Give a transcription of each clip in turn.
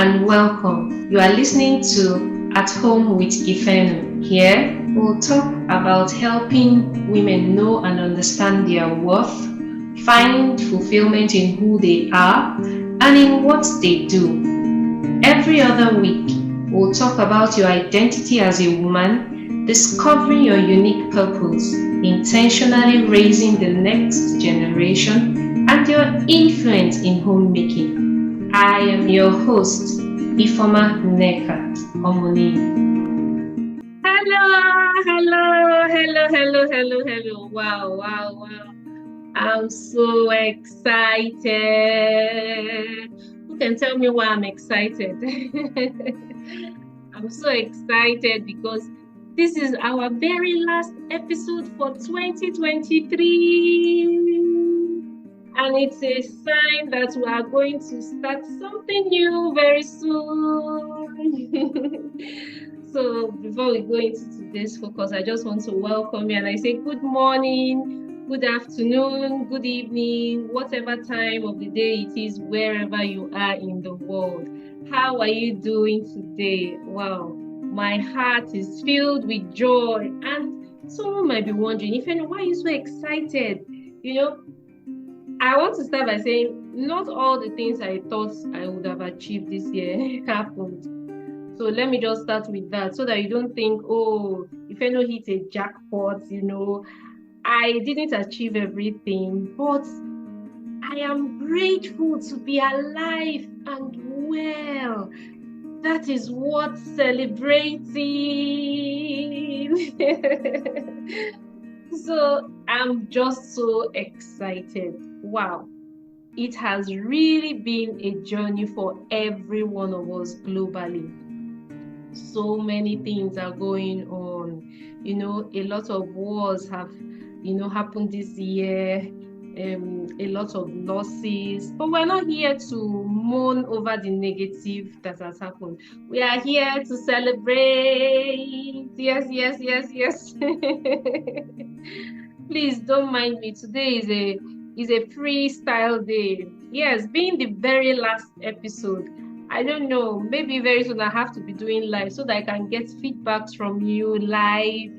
and welcome. You are listening to At Home with Ifenu. Here, we'll talk about helping women know and understand their worth, find fulfillment in who they are, and in what they do. Every other week, we'll talk about your identity as a woman, discovering your unique purpose, intentionally raising the next generation, and your influence in homemaking. I am your host, Ifoma Nneka Omoni. Hello. Wow. I'm so excited. Who can tell me why I'm excited? I'm so excited because this is our very last episode for 2023. And it's a sign that we are going to start something new very soon. So before we go into today's focus, I just want to welcome you and I say good morning, good afternoon, good evening, whatever time of the day it is, wherever you are in the world. How are you doing today? Wow, my heart is filled with joy. And someone might be wondering, why are you so excited? I want to start by saying not all the things I thought I would have achieved this year happened. So let me just start with that so that you don't think, Ifeno hit a jackpot, I didn't achieve everything, but I am grateful to be alive and well. That is worth celebrating. So I'm just so excited. Wow. It has really been a journey for every one of us globally. So many things are going on. A lot of wars have, happened this year. A lot of losses, but we're not here to mourn over the negative that has happened. We are here to celebrate. Yes. Please don't mind me. Today is a freestyle day. Yes, being the very last episode. I don't know, maybe very soon I have to be doing live so that I can get feedbacks from you live,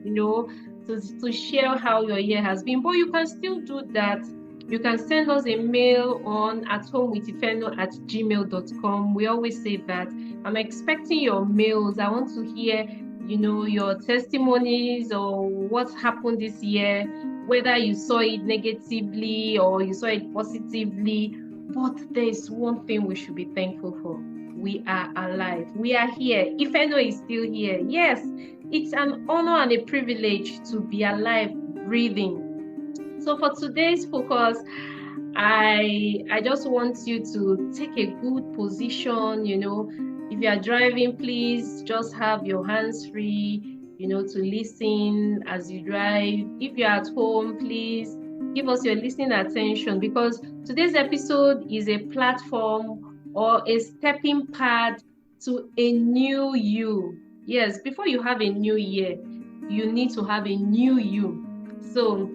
to share how your year has been. But you can still do that. You can send us a mail on athomewithifeno@gmail.com. We always say that. I'm expecting your mails. I want to hear, your testimonies or what happened this year, whether you saw it negatively or you saw it positively. But there's one thing we should be thankful for. We are alive. We are here. Ifeno is still here. Yes, it's an honor and a privilege to be alive, breathing. So for today's focus, I just want you to take a good position. If you are driving, please just have your hands free, to listen as you drive. If you're at home, please give us your listening attention, because today's episode is a platform or a stepping pad to a new you. Yes, before you have a new year, you need to have a new you. So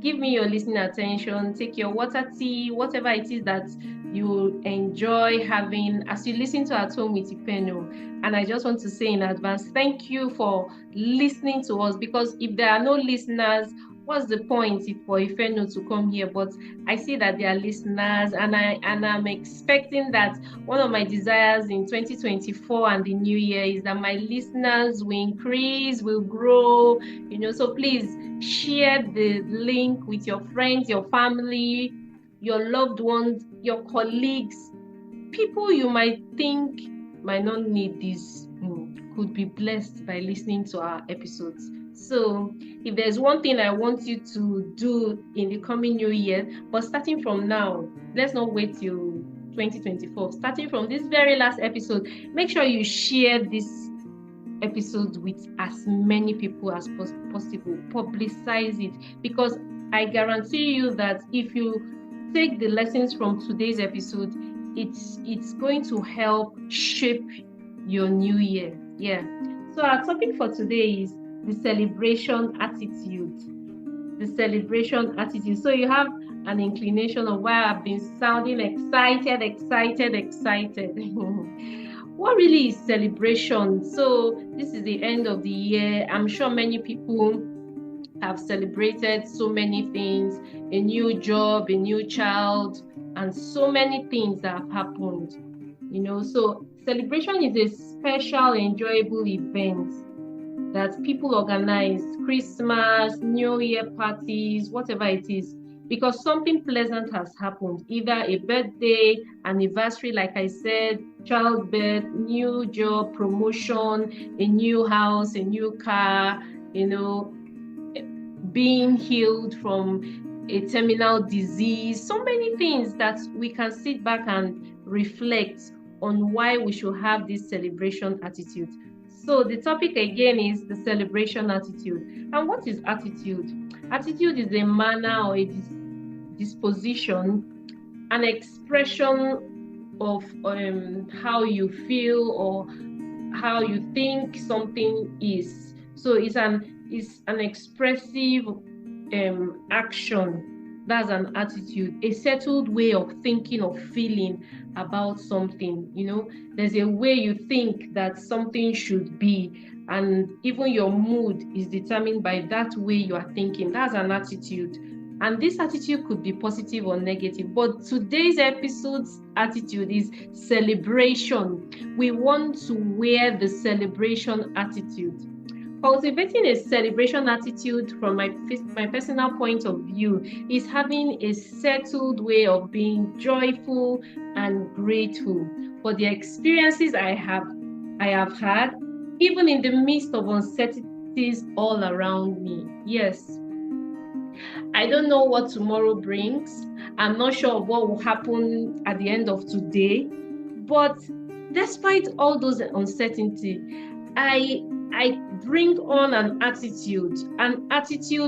give me your listening attention, take your water, tea, whatever it is that you enjoy having as you listen to At Home with Ifeno. And I just want to say in advance, thank you for listening to us, because if there are no listeners, what's the point for Ifeno to come here? But I see that there are listeners, and I'm expecting that one of my desires in 2024 and the new year is that my listeners will increase, will grow, so please share the link with your friends, your family, your loved ones, your colleagues, people you might think might not need this, could be blessed by listening to our episodes. So if there's one thing I want you to do in the coming new year, but starting from now, let's not wait till 2024, starting from this very last episode, make sure you share this episode with as many people as possible. Publicize it, because I guarantee you that if you take the lessons from today's episode, it's going to help shape your new year. Yeah. So our topic for today is the celebration attitude. The celebration attitude. So you have an inclination of why I've been sounding excited. what really is celebration? So this is the end of the year. I'm sure many people have celebrated so many things, a new job, a new child, and so many things that have happened. So celebration is a special, enjoyable event that people organize, Christmas, New Year parties, whatever it is, because something pleasant has happened, either a birthday, anniversary, like I said, childbirth, new job, promotion, a new house, a new car, being healed from a terminal disease, so many things that we can sit back and reflect on why we should have this celebration attitude. So the topic again is the celebration attitude. And what is attitude? Attitude is a manner or a disposition, an expression of how you feel or how you think something is. So it's an expressive action. That's an attitude, a settled way of thinking or feeling about something. There's a way you think that something should be, and even your mood is determined by that way you are thinking. That's an attitude. And this attitude could be positive or negative. But today's episode's attitude is celebration. We want to wear the celebration attitude. Cultivating a celebration attitude from my personal point of view is having a settled way of being joyful and grateful for the experiences I have had, even in the midst of uncertainties all around me. Yes, I don't know what tomorrow brings. I'm not sure of what will happen at the end of today, but despite all those uncertainty, I bring on an attitude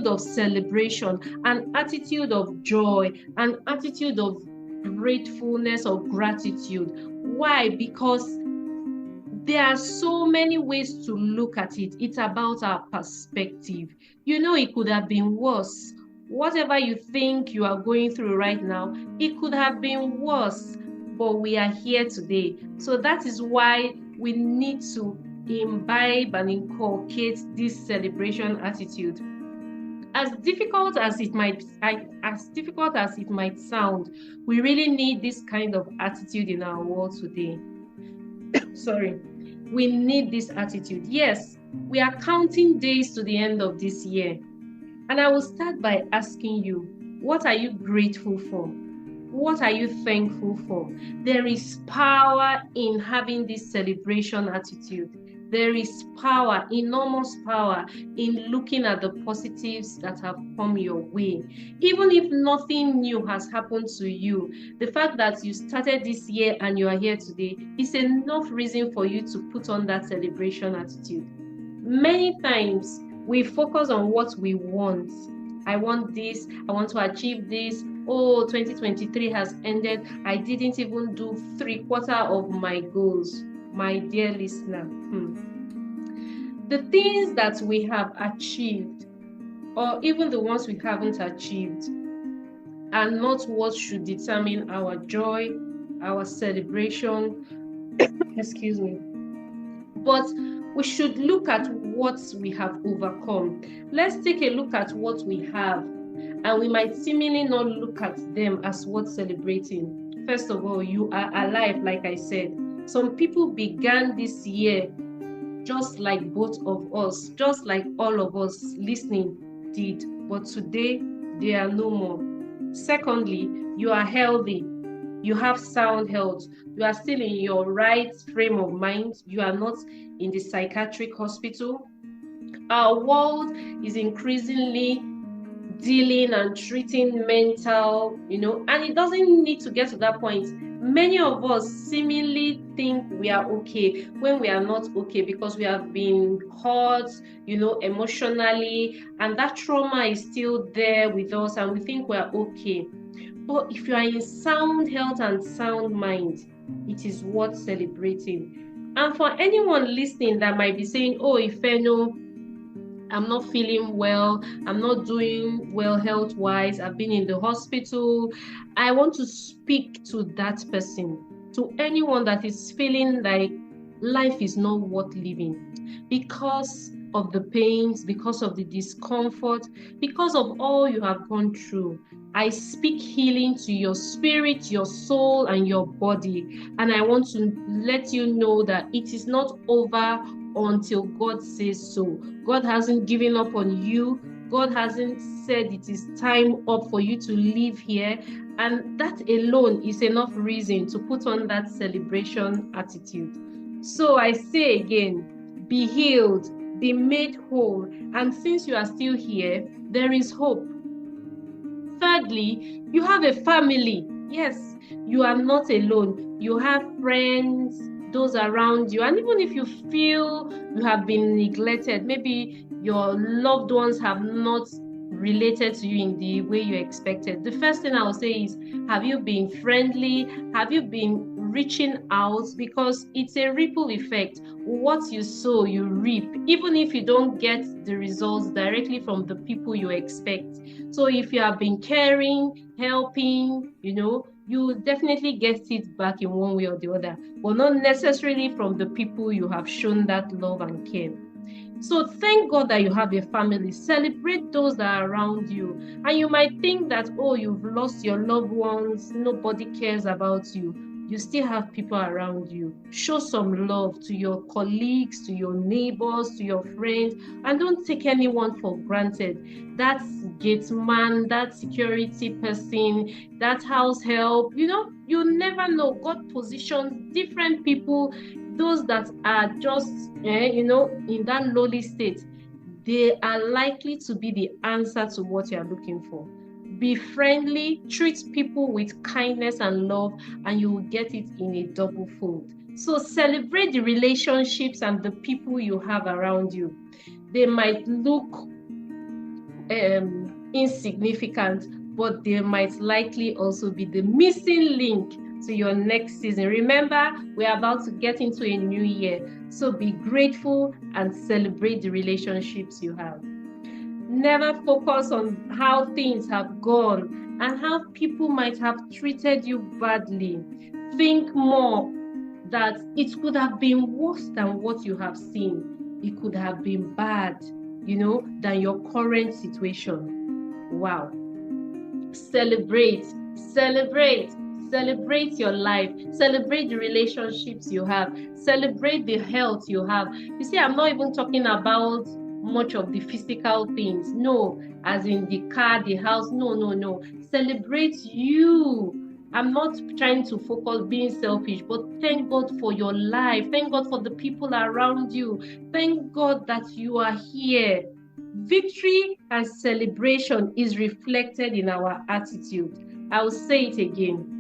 of celebration, an attitude of joy, an attitude of gratefulness or gratitude. Why? Because there are so many ways to look at it. It's about our perspective. It could have been worse. Whatever you think you are going through right now, it could have been worse, but we are here today. So that is why we need to imbibe and inculcate this celebration attitude. As difficult as it might sound, we really need this kind of attitude in our world today. Sorry. We need this attitude. Yes, we are counting days to the end of this year. And I will start by asking you, what are you grateful for? What are you thankful for? There is power in having this celebration attitude. There is power, enormous power, in looking at the positives that have come your way. Even if nothing new has happened to you, the fact that you started this year and you are here today is enough reason for you to put on that celebration attitude. Many times, we focus on what we want. I want this, I want to achieve this. Oh, 2023 has ended. I didn't even do 3/4 of my goals. My dear listener, the things that we have achieved, or even the ones we haven't achieved, are not what should determine our joy, our celebration. Excuse me. But we should look at what we have overcome. Let's take a look at what we have, and we might seemingly not look at them as worth celebrating. First of all, you are alive, like I said. Some people began this year just like both of us, just like all of us listening did, but today they are no more. Secondly, you are healthy. You have sound health. You are still in your right frame of mind. You are not in the psychiatric hospital. Our world is increasingly dealing and treating mental, and it doesn't need to get to that point. Many of us seemingly think we are okay when we are not okay, because we have been hurt, emotionally, and that trauma is still there with us, and we think we are okay. But if you are in sound health and sound mind, it is worth celebrating. And for anyone listening that might be saying, oh, Ifeno, I'm not feeling well, I'm not doing well health-wise, I've been in the hospital, I want to speak to that person, to anyone that is feeling like life is not worth living because of the pains, because of the discomfort, because of all you have gone through. I speak healing to your spirit, your soul, and your body. And I want to let you know that it is not over until God says so. God hasn't given up on you. God hasn't said it is time up for you to live here. And that alone is enough reason to put on that celebration attitude. So I say again, be healed, be made whole. And since you are still here, there is hope. Thirdly, you have a family. Yes, you are not alone. You have friends, those around you. And even if you feel you have been neglected, maybe your loved ones have not related to you in the way you expected. The first thing I'll say is, have you been friendly? Have you been reaching out? Because it's a ripple effect. What you sow, you reap, even if you don't get the results directly from the people you expect. So if you have been caring, helping, you definitely get it back in one way or the other, but not necessarily from the people you have shown that love and care. So thank God that you have a family. Celebrate those that are around you. And you might think that, oh, you've lost your loved ones, nobody cares about you. You still have people around you. Show some love to your colleagues, to your neighbors, to your friends, and don't take anyone for granted. That gate man, that security person, that house help, you never know. God positions different people. Those that are just, in that lowly state, they are likely to be the answer to what you are looking for. Be friendly, treat people with kindness and love, and you will get it in a double fold. So celebrate the relationships and the people you have around you. They might look insignificant, but they might likely also be the missing link to your next season. Remember, we're about to get into a new year, so be grateful and celebrate the relationships you have. Never focus on how things have gone and how people might have treated you badly. Think more that it could have been worse than what you have seen. It could have been bad, than your current situation. Wow. Celebrate your life. Celebrate the relationships you have. Celebrate the health you have. You see, I'm not even talking about much of the physical things. No, as in the car, the house. No. Celebrate you. I'm not trying to focus being selfish, but thank God for your life. Thank God for the people around you. Thank God that you are here. Victory and celebration is reflected in our attitude. I'll say it again.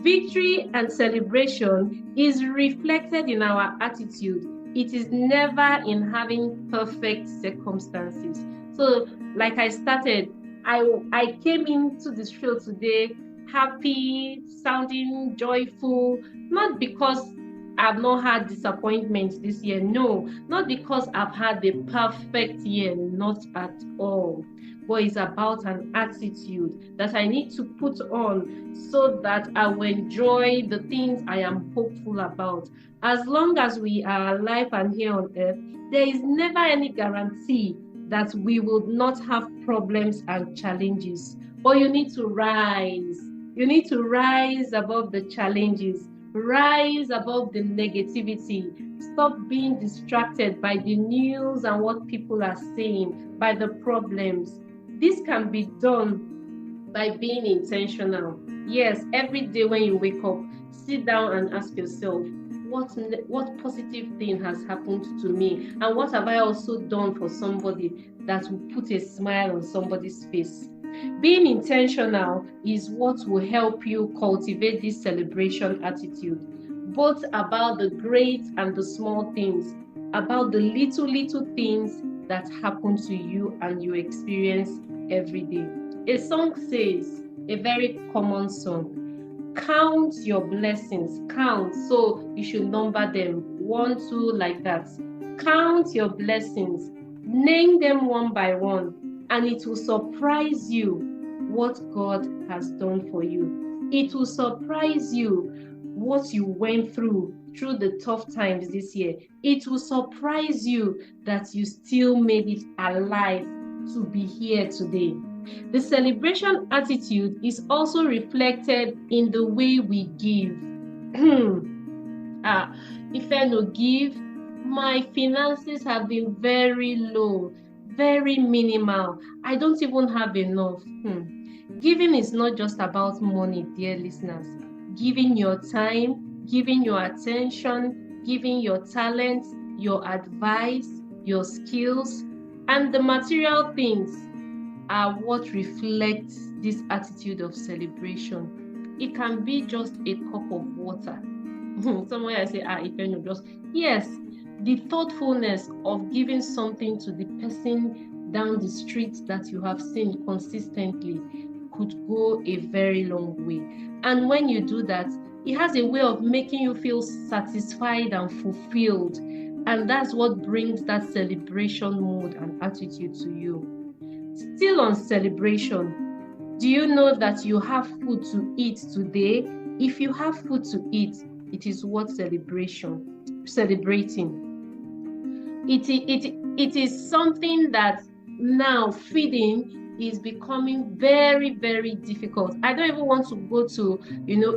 Victory and celebration is reflected in our attitude. It is never in having perfect circumstances. So, like I started, I came into this field today happy, sounding joyful, not because I've not had disappointments this year. No, not because I've had the perfect year, not at all. But it's about an attitude that I need to put on so that I will enjoy the things I am hopeful about. As long as we are alive and here on earth, there is never any guarantee that we will not have problems and challenges. But you need to rise. You need to rise above the challenges, rise above the negativity. Stop being distracted by the news and what people are saying, by the problems. This can be done by being intentional. Yes, every day when you wake up, sit down and ask yourself, what positive thing has happened to me? And what have I also done for somebody that will put a smile on somebody's face? Being intentional is what will help you cultivate this celebration attitude, both about the great and the small things, about the little things that happen to you and you experience every day. A song says, a very common song, count your blessings, count. So you should number them, 1, 2, like that. Count your blessings, name them one by one, and it will surprise you what God has done for you. It will surprise you what you went through through the tough times this year, it will surprise you that you still made it alive to be here today. The celebration attitude is also reflected in the way we give. If I no give, my finances have been very low, very minimal. I don't even have enough. Giving is not just about money, dear listeners. Giving your time, giving your attention, giving your talents, your advice, your skills, and the material things are what reflects this attitude of celebration. It can be just a cup of water. Somewhere I say, if I know just, yes, the thoughtfulness of giving something to the person down the street that you have seen consistently could go a very long way. And when you do that, it has a way of making you feel satisfied and fulfilled. And that's what brings that celebration mood and attitude to you. Still on celebration, do you know that you have food to eat today? If you have food to eat, it is worth celebrating. It is something that now feeding is becoming very, very difficult. I don't even want to go to,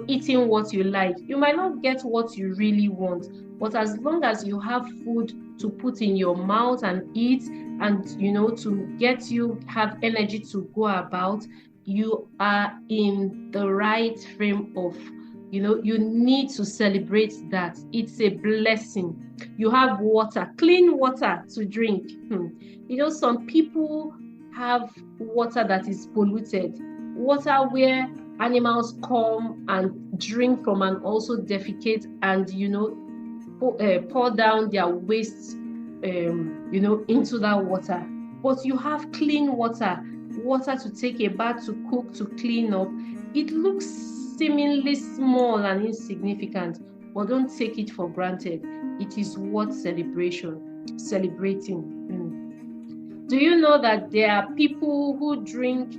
eating what you like. You might not get what you really want, but as long as you have food to put in your mouth and eat, and to get you have energy to go about, you are in the right frame of, you need to celebrate that. It's a blessing. You have water, clean water to drink. Some people have water that is polluted, water where animals come and drink from and also defecate and pour down their waste into that water. But you have clean water to take a bath, to cook, to clean up. It looks seemingly small and insignificant, but don't take it for granted. It is worth celebrating. Do you know that there are people who drink,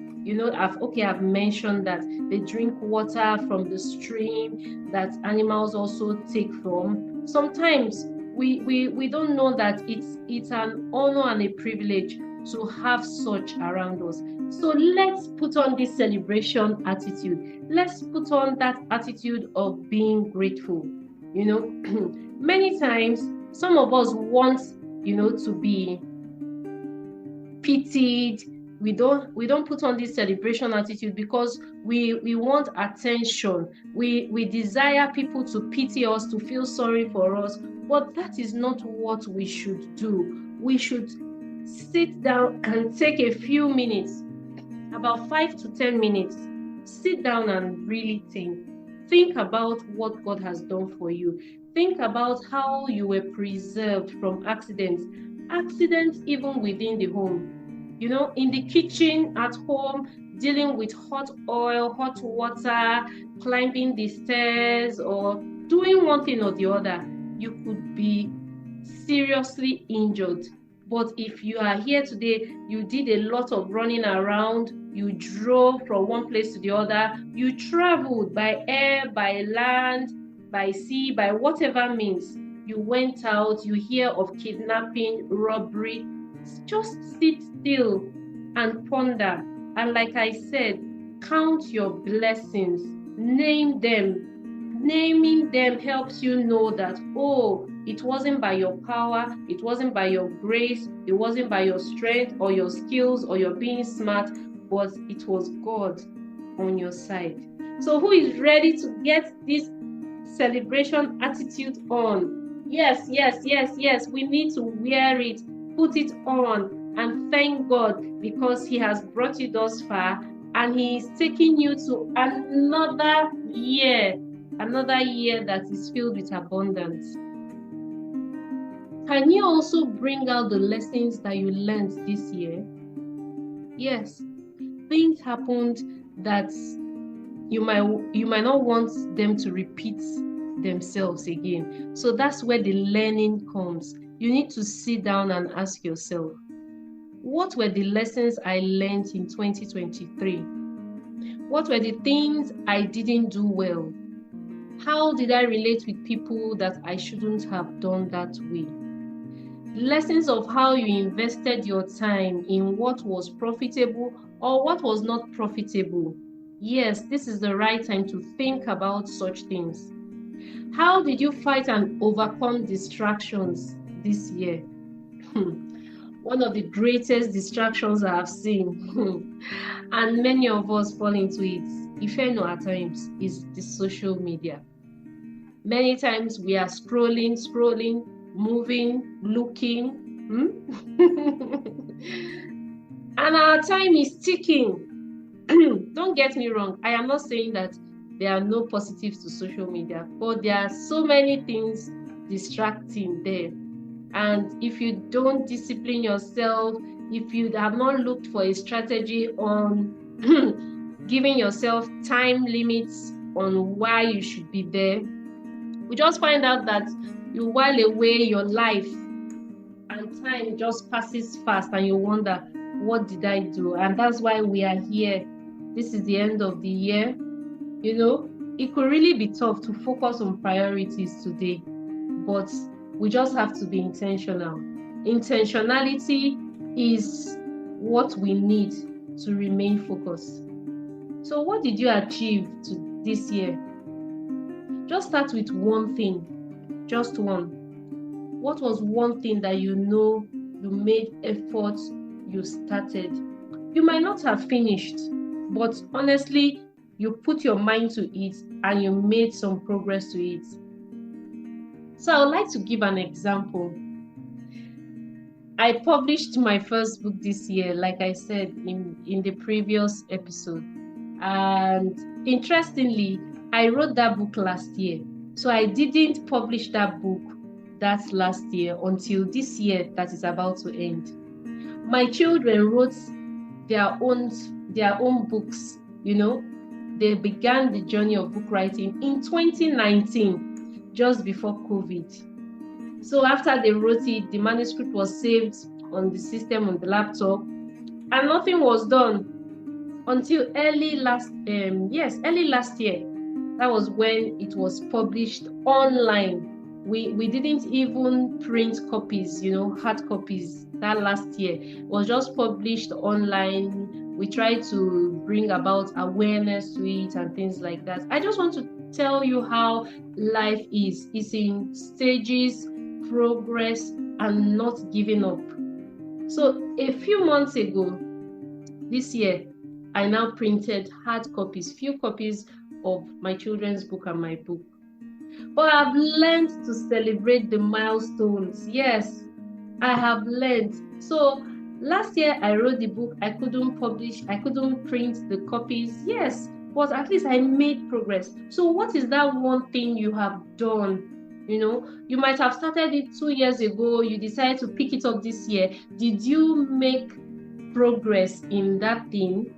I've mentioned that they drink water from the stream that animals also take from. Sometimes we don't know that it's an honor and a privilege to have such around us. So let's put on this celebration attitude. Let's put on that attitude of being grateful. Many times some of us want, to be pitied. We don't put on this celebration attitude because we want attention. We desire people to pity us, to feel sorry for us. But that is not what we should do. We should sit down and take a few minutes, about 5 to 10 minutes, sit down and really think. Think about what God has done for you. Think about how you were preserved from accidents even within the home. In the kitchen, at home, dealing with hot oil, hot water, climbing the stairs, or doing one thing or the other. You could be seriously injured. But if you are here today, you did a lot of running around, you drove from one place to the other, you traveled by air, by land, by sea, by whatever means. You went out, you hear of kidnapping, robbery. Just sit still and ponder. And like I said, count your blessings, name them. Naming them helps you know that, it wasn't by your power, it wasn't by your grace, it wasn't by your strength or your skills or your being smart, but it was God on your side. So who is ready to get this celebration attitude on? Yes, we need to wear it, put it on, and thank God because He has brought you thus far and He is taking you to another year that is filled with abundance. Can you also bring out the lessons that you learned this year? Yes, things happened that you might not want them to repeat themselves again. So that's where the learning comes. You need to sit down and ask yourself, what were the lessons I learned in 2023? What were the things I didn't do well? How did I relate with people that I shouldn't have done that way? Lessons of how you invested your time in what was profitable or what was not profitable. Yes, this is the right time to think about such things. How did you fight and overcome distractions this year? One of the greatest distractions I have seen, and many of us fall into it, if any at times, is the social media. Many times we are scrolling, moving, looking, and our time is ticking. Don't get me wrong, I am not saying that there are no positives to social media, but there are so many things distracting there. And if you don't discipline yourself, if you have not looked for a strategy on giving yourself time limits on why you should be there, we just find out that you while away your life and time just passes fast and you wonder, what did I do? And that's why we are here. This is the end of the year. You know, it could really be tough to focus on priorities today, but we just have to be intentional. Intentionality is what we need to remain focused. So what did you achieve this year? Just start with one thing, just one. What was one thing that you know you made effort, you started? You might not have finished, but honestly, you put your mind to it and you made some progress to it. So I would like to give an example. I published my first book this year, like I said in the previous episode. And interestingly, I wrote that book last year. So I didn't publish that book that last year until this year that is about to end. My children wrote their own books, you know. They began the journey of book writing in 2019, just before COVID. So after they wrote it, the manuscript was saved on the system, on the laptop, and nothing was done until early last year. That was when it was published online. We didn't even print copies, hard copies that last year. It was just published online. We tried to bring about awareness to it and things like that. I just want to tell you how life is. It's in stages, progress, and not giving up. So a few months ago, this year, I now printed hard copies, few copies of my children's book and my book. But I've learned to celebrate the milestones. Yes, I have learned. So last year I wrote the book, I couldn't publish, I couldn't print the copies. Yes, but at least I made progress. So what is that one thing you have done? You might have started it 2 years ago, you decided to pick it up this year. Did you make progress in that thing?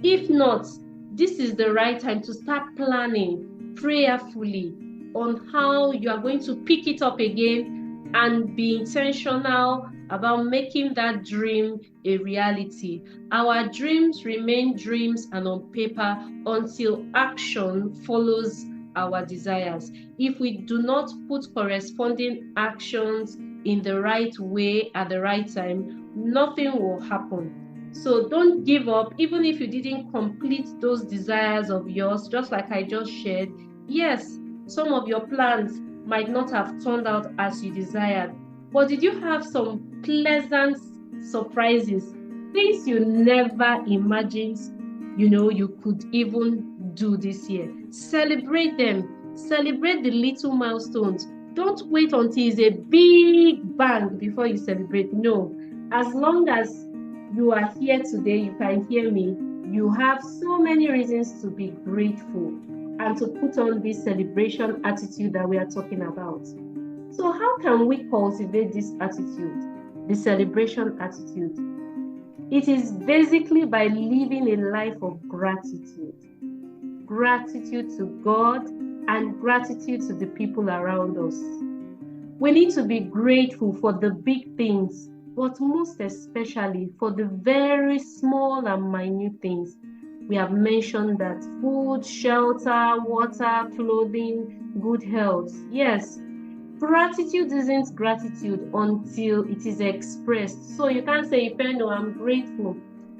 If not, this is the right time to start planning prayerfully on how you are going to pick it up again and be intentional about making that dream a reality. Our dreams remain dreams and on paper until action follows our desires. If we do not put corresponding actions in the right way at the right time, nothing will happen. So don't give up, even if you didn't complete those desires of yours, just like I just shared. Yes, some of your plans might not have turned out as you desired, but did you have some pleasant surprises, things you never imagined, you could even do this year? Celebrate them. Celebrate the little milestones. Don't wait until it's a big bang before you celebrate. No, as long as you are here today, you can hear me, you have so many reasons to be grateful and to put on this celebration attitude that we are talking about. So how can we cultivate this attitude, the celebration attitude? It is basically by living a life of gratitude. Gratitude to God and gratitude to the people around us. We need to be grateful for the big things, but most especially for the very small and minute things. We have mentioned that food, shelter, water, clothing, good health. Yes, gratitude isn't gratitude until it is expressed. So you can't say, no, I'm grateful,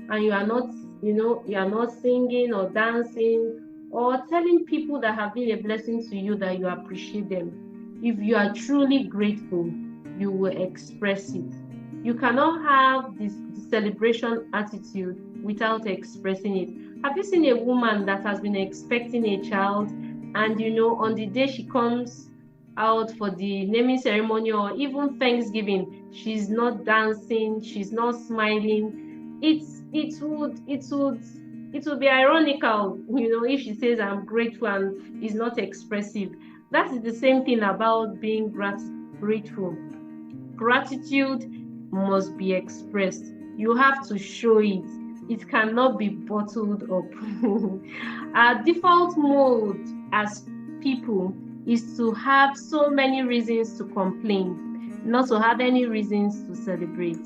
and you are not, you are not singing or dancing or telling people that have been a blessing to you that you appreciate them. If you are truly grateful, you will express it. You cannot have this celebration attitude without expressing it. Have you seen a woman that has been expecting a child, and on the day she comes out for the naming ceremony or even Thanksgiving, she's not dancing, she's not smiling? It would be ironical, if she says I'm grateful and is not expressive. That is the same thing about being grateful. Gratitude must be expressed. You have to show it. It cannot be bottled up. Our default mode as people is to have so many reasons to complain, not to have any reasons to celebrate.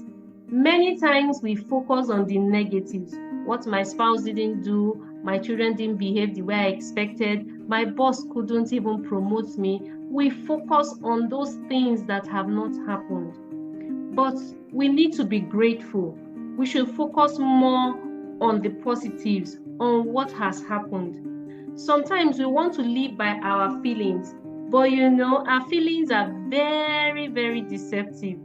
Many times we focus on the negatives. What my spouse didn't do, my children didn't behave the way I expected, my boss couldn't even promote me. We focus on those things that have not happened. But we need to be grateful. We should focus more on the positives, on what has happened. Sometimes we want to live by our feelings, but our feelings are very, very deceptive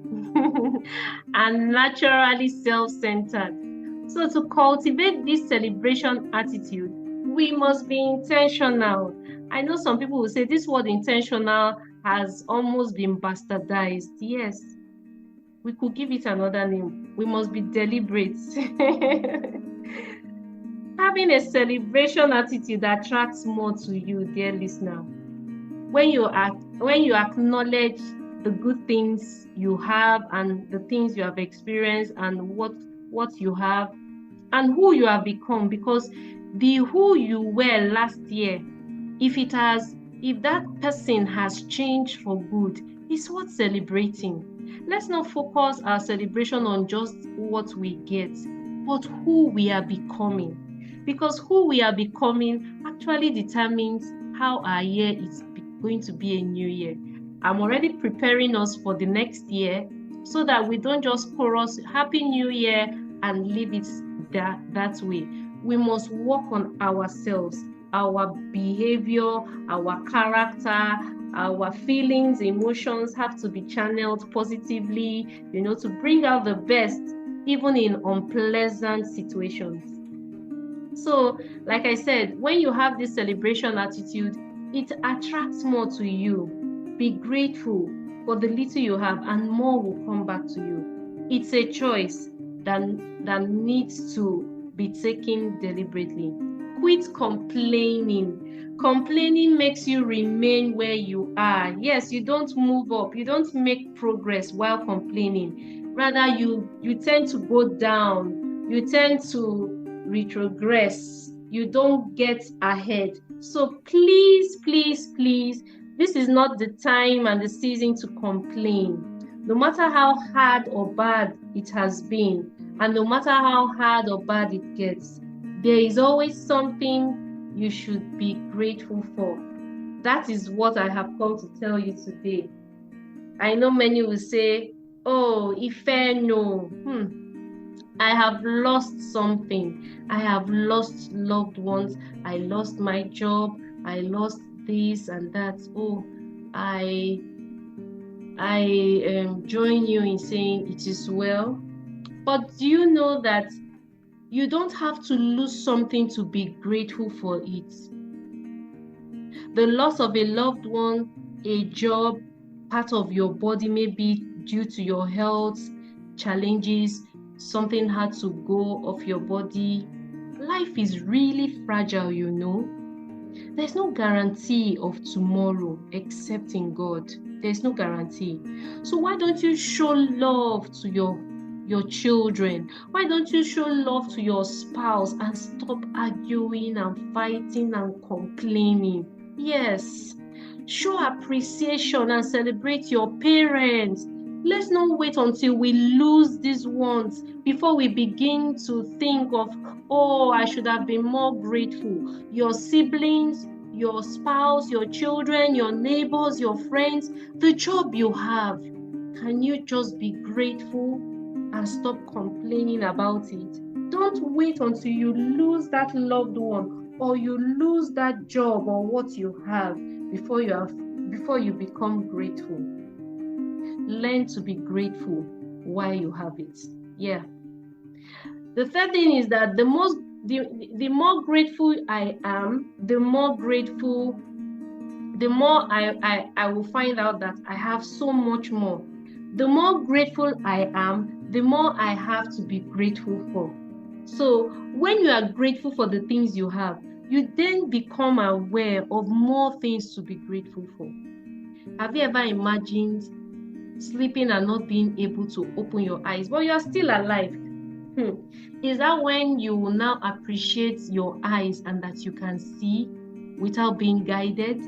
and naturally self-centered. So to cultivate this celebration attitude, we must be intentional. I know some people will say this word intentional has almost been bastardized. Yes, we could give it another name. We must be deliberate. Having a celebration attitude attracts more to you, dear listener. When you acknowledge the good things you have and the things you have experienced and what you have and who you have become, because the who you were last year, if that person has changed for good, it's worth celebrating. Let's not focus our celebration on just what we get, but who we are becoming. Because who we are becoming actually determines how our year is going to be a new year. I'm already preparing us for the next year so that we don't just chorus Happy New Year and leave it that way. We must work on ourselves, our behavior, our character, our feelings, emotions have to be channeled positively, to bring out the best, even in unpleasant situations. So, like I said, when you have this celebration attitude, it attracts more to you. Be grateful for the little you have, and more will come back to you. It's a choice that needs to be taken deliberately. Quit complaining. Complaining makes you remain where you are. Yes, you don't move up. You don't make progress while complaining. Rather, you tend to go down. You tend to retrogress. You don't get ahead. So please, please, please, this is not the time and the season to complain. No matter how hard or bad it has been, and no matter how hard or bad it gets, there is always something you should be grateful for. That is what I have come to tell you today. I know many will say, oh, Ife, no. I have lost something. I have lost loved ones. I lost my job. I lost this and that. Oh, I join you in saying it is well. But do you know that you don't have to lose something to be grateful for it? The loss of a loved one, a job, part of your body, may be due to your health challenges, something had to go off your body. Life is really fragile, There's no guarantee of tomorrow except in God. There's no guarantee. So why don't you show love to your children? Why don't you show love to your spouse and stop arguing and fighting and complaining? Yes, show appreciation and celebrate your parents. Let's not wait until we lose these ones before we begin to think of, oh, I should have been more grateful. Your siblings, your spouse, your children, your neighbors, your friends, the job you have. Can you just be grateful and stop complaining about it? Don't wait until you lose that loved one or you lose that job or what you have before you become grateful. Learn to be grateful while you have it. Yeah. The third thing is that the more grateful I am, the more I will find out that I have so much more. The more grateful I am, the more I have to be grateful for. So when you are grateful for the things you have, you then become aware of more things to be grateful for. Have you ever imagined sleeping and not being able to open your eyes, but you are still alive? Is that when you will now appreciate your eyes and that you can see without being guided?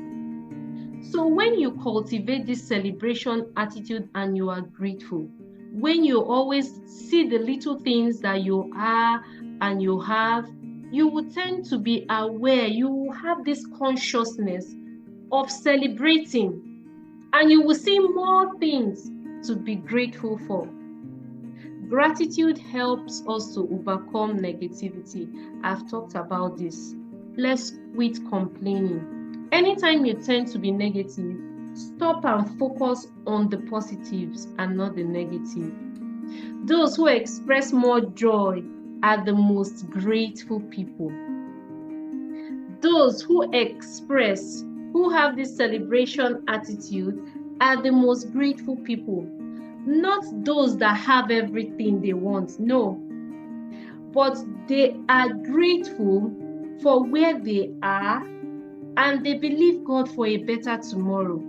So when you cultivate this celebration attitude and you are grateful, when you always see the little things that you are and you have, you will tend to be aware. You will have this consciousness of celebrating, and you will see more things to be grateful for. Gratitude helps us to overcome negativity. I've talked about this. Let's quit complaining. Anytime you tend to be negative, stop and focus on the positives and not the negative. Those who express more joy are the most grateful people. Those who have this celebration attitude are the most grateful people. Not those that have everything they want, no. But they are grateful for where they are and they believe God for a better tomorrow.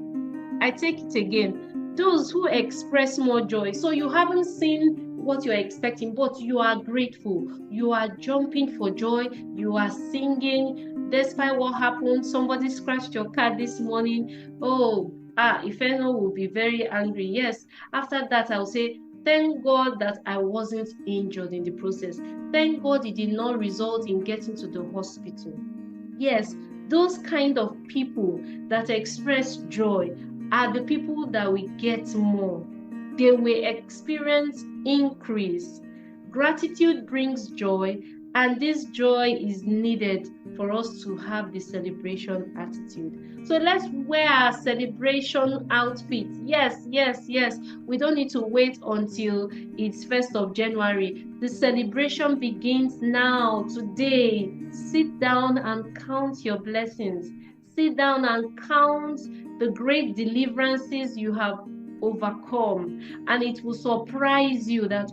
I take it again. Those who express more joy. So you haven't seen what you're expecting, but you are grateful. You are jumping for joy. You are singing. Despite what happened, somebody scratched your car this morning. If anyone will be very angry. Yes. After that, I'll say, thank God that I wasn't injured in the process. Thank God it did not result in getting to the hospital. Yes, those kind of people that express joy are the people that will get more. They will experience increase. Gratitude brings joy, and this joy is needed for us to have the celebration attitude. So let's wear our celebration outfit. Yes. We don't need to wait until it's 1st of January. The celebration begins now, today. Sit down and count your blessings. Sit down and count the great deliverances you have overcome, and it will surprise you that,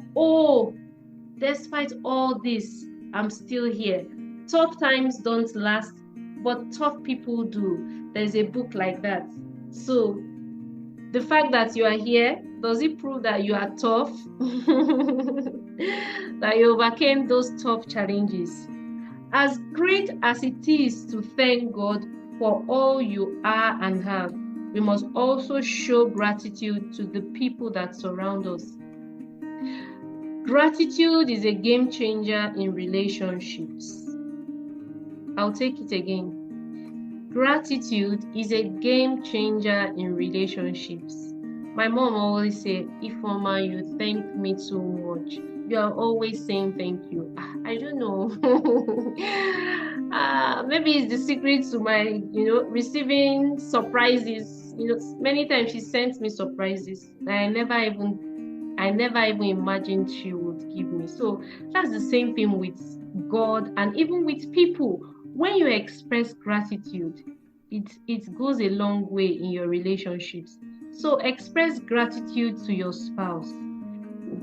despite all this, I'm still here. Tough times don't last, but tough people do. There's a book like that. So the fact that you are here, does it prove that you are tough? That you overcame those tough challenges? As great as it is to thank God for all you are and have, we must also show gratitude to the people that surround us. Gratitude is a game changer in relationships. I'll take it again. Gratitude is a game changer in relationships. My mom always say, Ifeoma, you thank me too much. You are always saying thank you. I don't know. Maybe it's the secret to my, receiving surprises. Many times she sent me surprises that I never even imagined she would give me. So that's the same thing with God and even with people. When you express gratitude, it goes a long way in your relationships. So express gratitude to your spouse.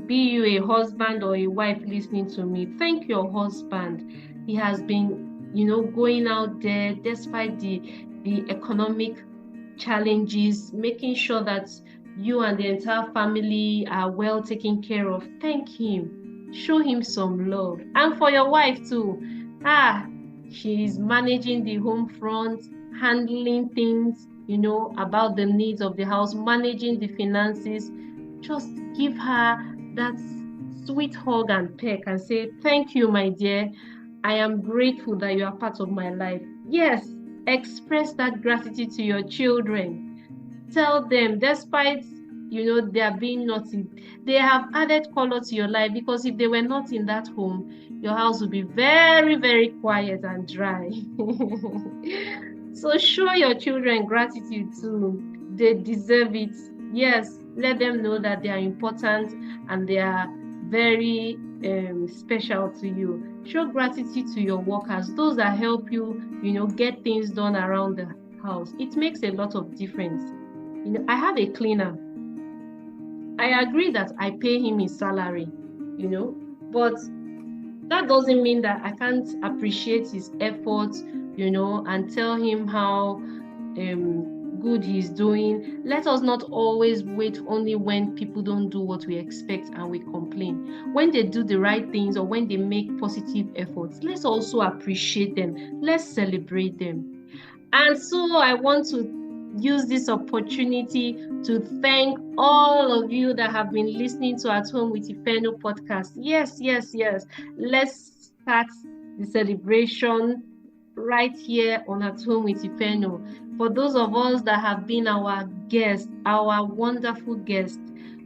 Be you a husband or a wife listening to me, thank your husband. He has been, going out there despite the economic challenges, making sure that you and the entire family are well taken care of. Thank him. Show him some love. And for your wife too. She's managing the home front, handling things, about the needs of the house, managing the finances. just give her that sweet hug and peck and say, thank you, my dear. I am grateful that you are part of my life. Yes, express that gratitude to your children. Tell them, despite there being nothing, they have added color to your life, because if they were not in that home, your house would be very, very quiet and dry. So show your children gratitude too. They deserve it. Yes, let them know that they are important and they are very special to you. Show gratitude to your workers, those that help you, get things done around the house. It makes a lot of difference. I have a cleaner. I agree that I pay him his salary, but that doesn't mean that I can't appreciate his efforts, and tell him how good he's doing. Let us not always wait only when people don't do what we expect and we complain. When they do the right things or when they make positive efforts, let's also appreciate them. Let's celebrate them. And so I want to use this opportunity to thank all of you that have been listening to At Home with Ifeno podcast. Yes, yes, yes. Let's start the celebration right here on At Home with Ifeno. For those of us that have been our guests, our wonderful guests,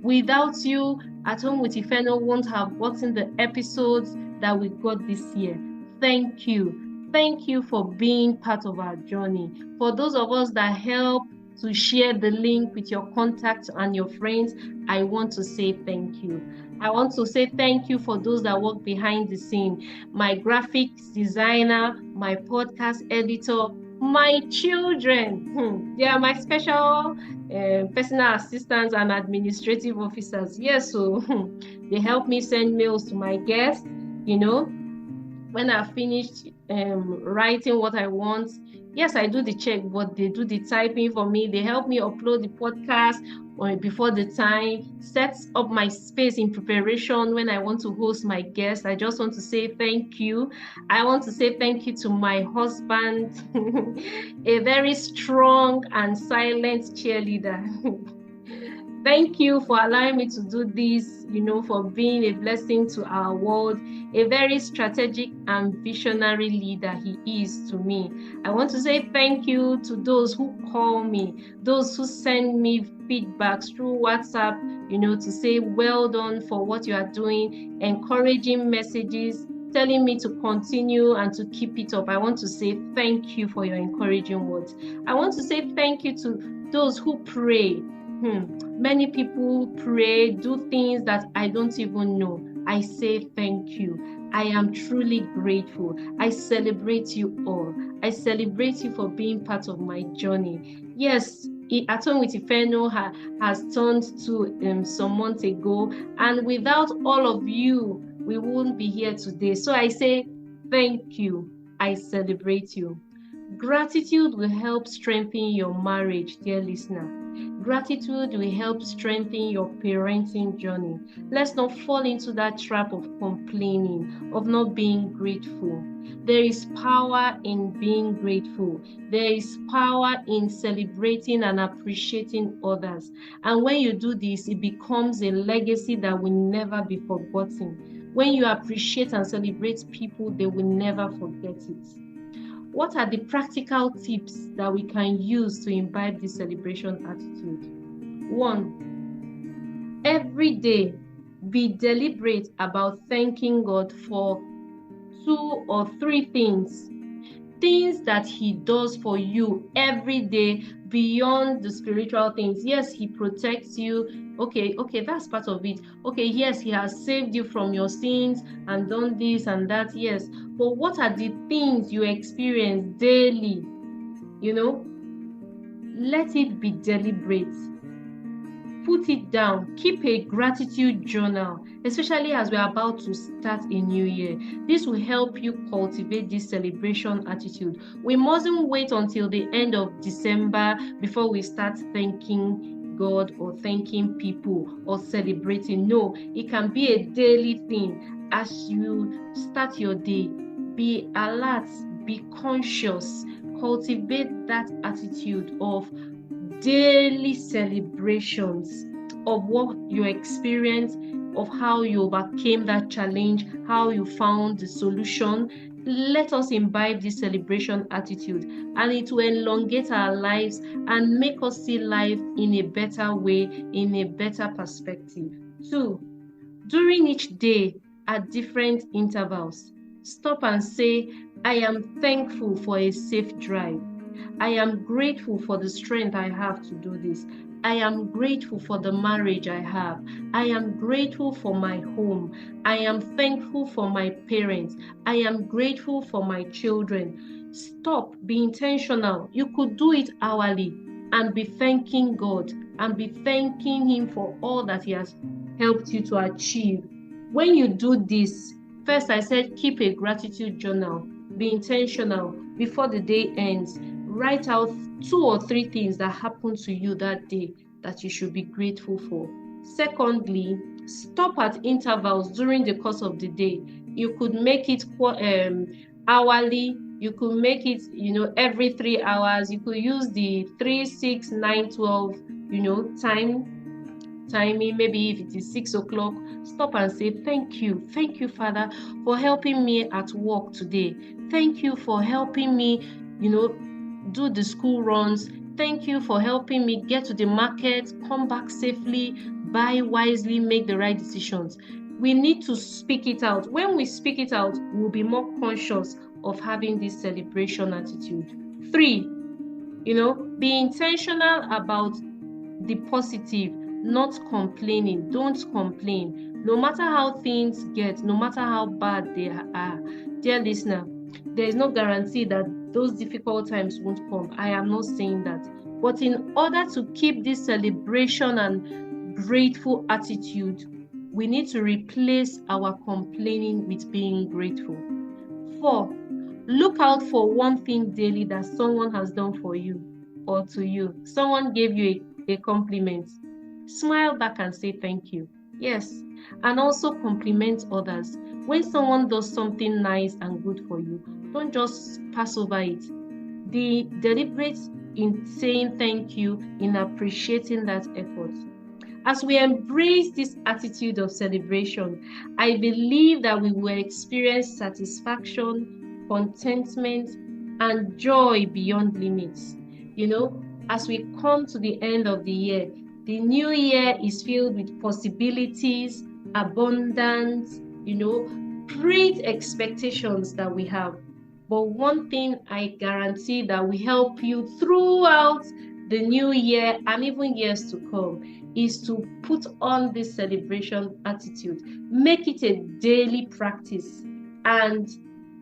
without you, At Home with Ifeno won't have gotten the episodes that we got this year. Thank you. Thank you for being part of our journey. For those of us that help to share the link with your contacts and your friends, I want to say thank you. I want to say thank you for those that work behind the scene. My graphics designer, my podcast editor, my children. They are my special personal assistants and administrative officers. Yes, so they help me send mails to my guests, when I finished writing what I want. Yes, I do the check, but they do the typing for me. They help me upload the podcast before the time, set up my space in preparation when I want to host my guests. I just want to say thank you. I want to say thank you to my husband, a very strong and silent cheerleader. Thank you for allowing me to do this, for being a blessing to our world, a very strategic and visionary leader he is to me. I want to say thank you to those who call me, those who send me feedbacks through WhatsApp, to say well done for what you are doing, encouraging messages, telling me to continue and to keep it up. I want to say thank you for your encouraging words. I want to say thank you to those who pray. Many people pray, do things that I don't even know. I say thank you. I am truly grateful. I celebrate you all. I celebrate you for being part of my journey. Yes, At Home with Ifeno has turned to some months ago, and without all of you, we wouldn't be here today. So I say thank you. I celebrate you. Gratitude will help strengthen your marriage, dear listener. Gratitude will help strengthen your parenting journey. Let's not fall into that trap of complaining, of not being grateful. There is power in being grateful. There is power in celebrating and appreciating others. And when you do this, it becomes a legacy that will never be forgotten. When you appreciate and celebrate people, they will never forget it. What are the practical tips that we can use to imbibe this celebration attitude? 1, every day, be deliberate about thanking God for 2 or 3 things. Things that he does for you every day beyond the spiritual things. Yes, he protects you. Okay, that's part of it. Okay, yes, he has saved you from your sins and done this and that. Yes, but what are the things you experience daily? Let it be deliberate. Put it down. Keep a gratitude journal, especially as we're about to start a new year. This will help you cultivate this celebration attitude. We mustn't wait until the end of December before we start thanking God or thanking people or celebrating. No, it can be a daily thing. As you start your day, be alert, be conscious, cultivate that attitude of daily celebrations. of what you experienced, of how you overcame that challenge, how you found the solution. Let us imbibe this celebration attitude, and it will elongate our lives and make us see life in a better way, in a better perspective. 2, during each day at different intervals, stop and say, I am thankful for a safe drive. I am grateful for the strength I have to do this. I am grateful for the marriage I have. I am grateful for my home. I am thankful for my parents. I am grateful for my children. Stop, be intentional. You could do it hourly and be thanking God and be thanking Him for all that He has helped you to achieve. When you do this, first I said keep a gratitude journal. Be intentional. Before the day ends, write out 2 or 3 things that happened to you that day that you should be grateful for. Secondly, stop at intervals during the course of the day. You could make it hourly. You could make it, every 3 hours. You could use the 3, 6, 9, 12, timing. Maybe if it is 6 o'clock, stop and say, thank you, Father, for helping me at work today. Thank you for helping me, do the school runs. Thank you for helping me get to the market, come back safely, buy wisely, make the right decisions. We need to speak it out. When we speak it out, we'll be more conscious of having this celebration attitude. 3, be intentional about the positive, not complaining. Don't complain. No matter how things get, no matter how bad they are, dear listener, there is no guarantee that those difficult times won't come. I am not saying that. But in order to keep this celebration and grateful attitude, we need to replace our complaining with being grateful. 4, look out for one thing daily that someone has done for you or to you. Someone gave you a compliment. Smile back and say thank you. Yes, and also compliment others. When someone does something nice and good for you, don't just pass over it. Be deliberate in saying thank you, in appreciating that effort. As we embrace this attitude of celebration, I believe that we will experience satisfaction, contentment, and joy beyond limits. As we come to the end of the year, the new year is filled with possibilities, abundance, great expectations that we have. But one thing I guarantee that will help you throughout the new year and even years to come is to put on this celebration attitude. Make it a daily practice, and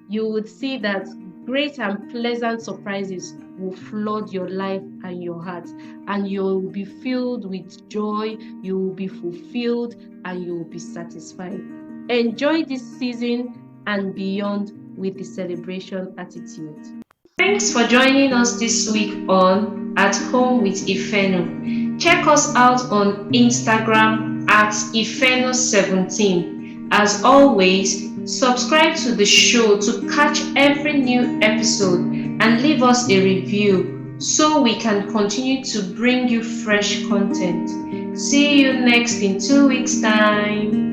you would see that great and pleasant surprises will flood your life and your heart, and you will be filled with joy, you will be fulfilled, and you will be satisfied. Enjoy this season and beyond with the celebration attitude. Thanks for joining us this week on At Home with Ifeno. Check us out on Instagram at Ifeno17. As always, subscribe to the show to catch every new episode and leave us a review so we can continue to bring you fresh content. See you next in 2 weeks' time.